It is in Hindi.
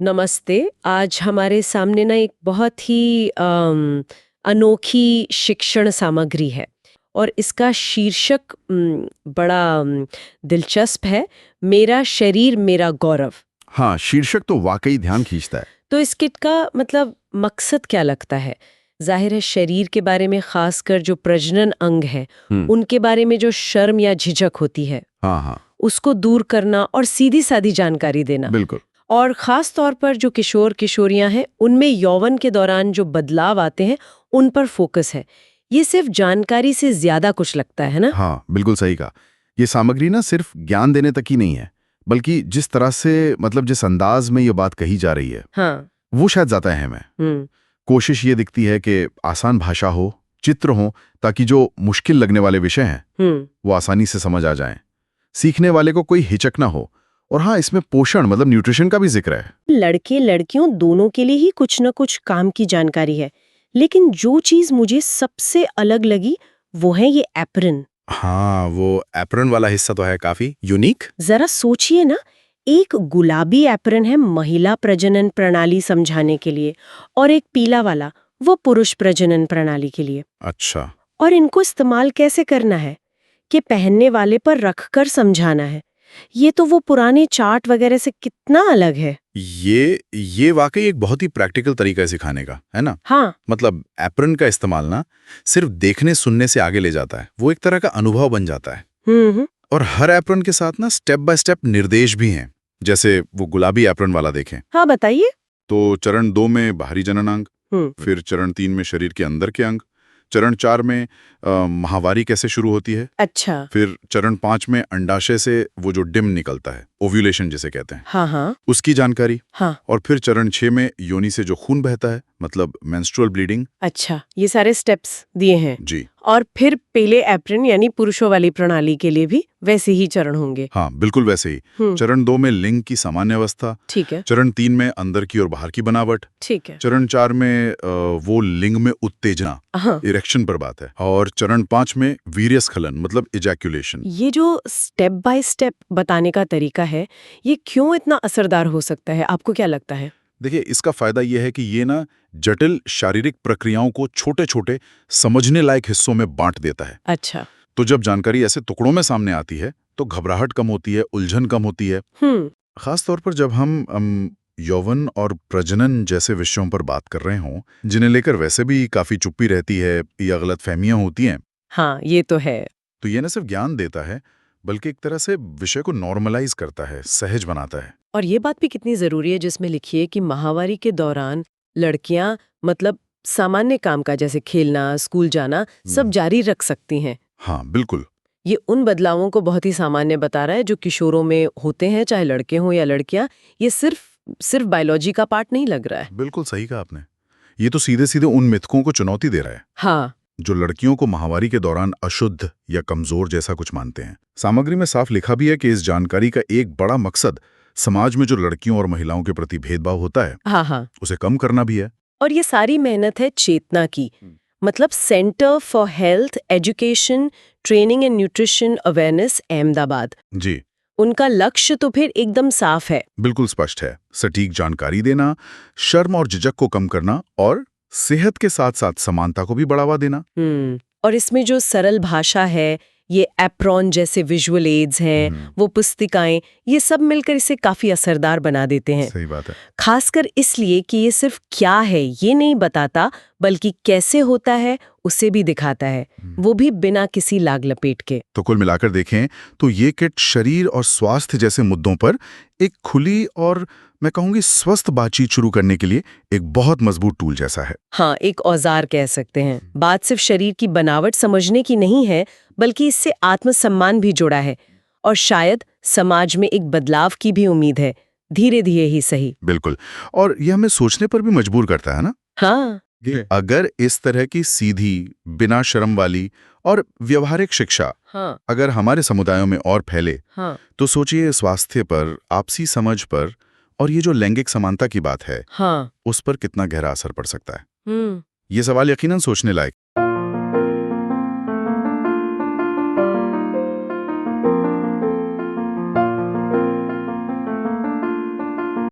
नमस्ते। आज हमारे सामने ना एक बहुत ही अनोखी शिक्षण सामग्री है और इसका शीर्षक बड़ा दिलचस्प है। मेरा शरीर मेरा गौरव। हाँ, शीर्षक तो वाकई ध्यान खींचता है। तो इस किट का मतलब मकसद क्या लगता है? जाहिर है शरीर के बारे में, खासकर जो प्रजनन अंग है उनके बारे में जो शर्म या झिझक होती है हाँ हाँ, उसको दूर करना और सीधी सादी जानकारी देना। बिल्कुल। और ख़ास तौर पर जो किशोर किशोरियां हैं उनमें यौवन के दौरान जो बदलाव आते हैं उन पर फोकस है। ये सिर्फ जानकारी से ज्यादा कुछ लगता है ना? हाँ, बिल्कुल सही कहा। ये सामग्री ना सिर्फ ज्ञान देने तक ही नहीं है, बल्कि जिस तरह से जिस अंदाज में ये बात कही जा रही है, हाँ। वो शायद ज़्यादा अहम है। कोशिश ये दिखती है कि आसान भाषा हो, चित्र हो, ताकि जो मुश्किल लगने वाले विषय हैं, वो आसानी से समझ आ जाएं। सीखने वाले को कोई हिचक ना हो। और हाँ, इसमें पोषण न्यूट्रिशन का भी जिक्र है। लड़के लड़कियों दोनों के लिए ही कुछ न कुछ काम की जानकारी है, लेकिन जो चीज मुझे सबसे अलग लगी वो है ये एप्रन। हाँ, वो एप्रन वाला हिस्सा तो है काफी यूनिक। जरा सोचिए ना, एक गुलाबी एप्रन है महिला प्रजनन प्रणाली समझाने के लिए और एक पीला वाला वो पुरुष प्रजनन प्रणाली के लिए। अच्छा। और इनको इस्तेमाल कैसे करना है कि पहनने वाले पर रखकर समझाना है। ये तो वो पुराने चार्ट वगैरह से कितना अलग है। ये वाकई एक बहुत ही प्रैक्टिकल तरीका है सिखाने का, है ना? हाँ। एप्रन का इस्तेमाल ना सिर्फ देखने सुनने से आगे ले जाता है, वो एक तरह का अनुभव बन जाता है। और हर एप्रन के साथ ना स्टेप बाय स्टेप निर्देश भी हैं। जैसे वो गुलाबी एप्रन वाला देखें। हाँ, बताइए। तो चरण 2 में बाहरी जननांग, फिर चरण 3 में शरीर के अंदर के अंग, चरण 4 में माहवारी कैसे शुरू होती है। अच्छा। फिर चरण 5 में अंडाशय से वो जो डिम निकलता है, ओव्यूलेशन जिसे कहते हैं, हाँ हाँ, उसकी जानकारी। हाँ। और फिर चरण 6 में योनि से जो खून बहता है, मतलब मेंस्ट्रुअल ब्लीडिंग। अच्छा, ये सारे स्टेप्स दिए हैं जी। और फिर पहले एप्रन यानी पुरुषों वाली प्रणाली के लिए भी वैसे ही चरण होंगे। हाँ, बिल्कुल वैसे ही। चरण 2 में लिंग की सामान्य अवस्था। ठीक है। चरण 3 में अंदर की और बाहर की बनावट। ठीक है। चरण 4 में वो लिंग में उत्तेजना, हाँ। इरेक्शन पर बात है। और चरण 5 में वीर्यस्खलन, मतलब इजैक्यूलेशन। ये जो स्टेप बाय स्टेप बताने का तरीका है, ये क्यों इतना असरदार हो सकता है? आपको क्या लगता है? देखिए, इसका फायदा यह है कि ये ना जटिल शारीरिक प्रक्रियाओं को छोटे-छोटे समझने लायक हिस्सों में बांट देता है। अच्छा। तो जब जानकारी ऐसे टुकड़ों में सामने आती है, तो घबराहट कम होती है, उलझन कम होती है। खास तौर पर जब हम यौवन और प्रजनन जैसे विषयों पर बात कर रहे हों, जिन्हें लेकर वैसे भी काफी चुप्पी रहती है या गलतफहमियां होती हैं। हाँ, ये तो है। तो ये न सिर्फ ज्ञान देता है, बल्कि एक तरह से विषय को नॉर्मलाइज करता है, सहज बनाता है। और ये बात भी कितनी जरूरी है जिसमें लिखिए कि माहवारी के दौरान लड़कियां मतलब सामान्य काम का जैसे खेलना, स्कूल जाना सब जारी रख सकती हैं। हाँ, बिल्कुल। ये उन बदलावों को बहुत ही सामान्य बता रहा है जो किशोरों में होते हैं, चाहे लड़के हों या लड़कियां। ये सिर्फ बायोलॉजी का पार्ट नहीं लग रहा है। बिल्कुल सही कहा आपने। ये तो सीधे सीधे उन मिथकों को चुनौती दे रहा है। हाँ। जो लड़कियों को माहवारी के दौरान अशुद्ध या कमजोर जैसा कुछ मानते हैं। सामग्री में साफ लिखा भी है कि इस जानकारी का एक बड़ा मकसद समाज में जो लड़कियों और महिलाओं के प्रति भेदभाव होता है, हाँ हाँ, उसे कम करना भी है। और ये सारी मेहनत है चेतना की। मतलब centre for health education training and nutrition awareness, Ahmedabad. जी, उनका लक्ष्य तो फिर एकदम साफ है। बिल्कुल स्पष्ट है। सटीक जानकारी देना, शर्म और झिझक को कम करना और सेहत के साथ साथ समानता को भी बढ़ावा देना। और इसमें जो सरल भाषा है, ये एप्रॉन जैसे विजुअल एड्स हैं, वो पुस्तिकाएं, ये सब मिलकर इसे काफी असरदार बना देते हैं। सही बात है। खासकर इसलिए कि ये सिर्फ क्या है ये नहीं बताता, बल्कि कैसे होता है उसे भी दिखाता है, वो भी बिना किसी लाग लपेट के। तो कुल मिलाकर देखें तो ये किट शरीर और स्वास्थ्य जैसे मुद्दों पर एक खुली और मैं कहूंगी स्वस्थ बातचीत शुरू करने के लिए एक बहुत मजबूत टूल जैसा है। हाँ, एक औजार कह सकते हैं। बात सिर्फ शरीर की बनावट समझने की नहीं है, बल्कि इससे आत्मसम्मान भी जुड़ा है और शायद समाज में एक बदलाव की भी उम्मीद है, धीरे धीरे ही सही। बिल्कुल। और यह हमें सोचने पर भी मजबूर करता है ना। हाँ। अगर इस तरह की सीधी, बिना शर्म वाली और व्यवहारिक शिक्षा अगर हमारे समुदायों में और फैले, तो सोचिए स्वास्थ्य पर, आपसी समझ पर और ये जो लैंगिक समानता की बात है, उस पर कितना गहरा असर पड़ सकता है। ये सवाल यकीनन सोचने लायक।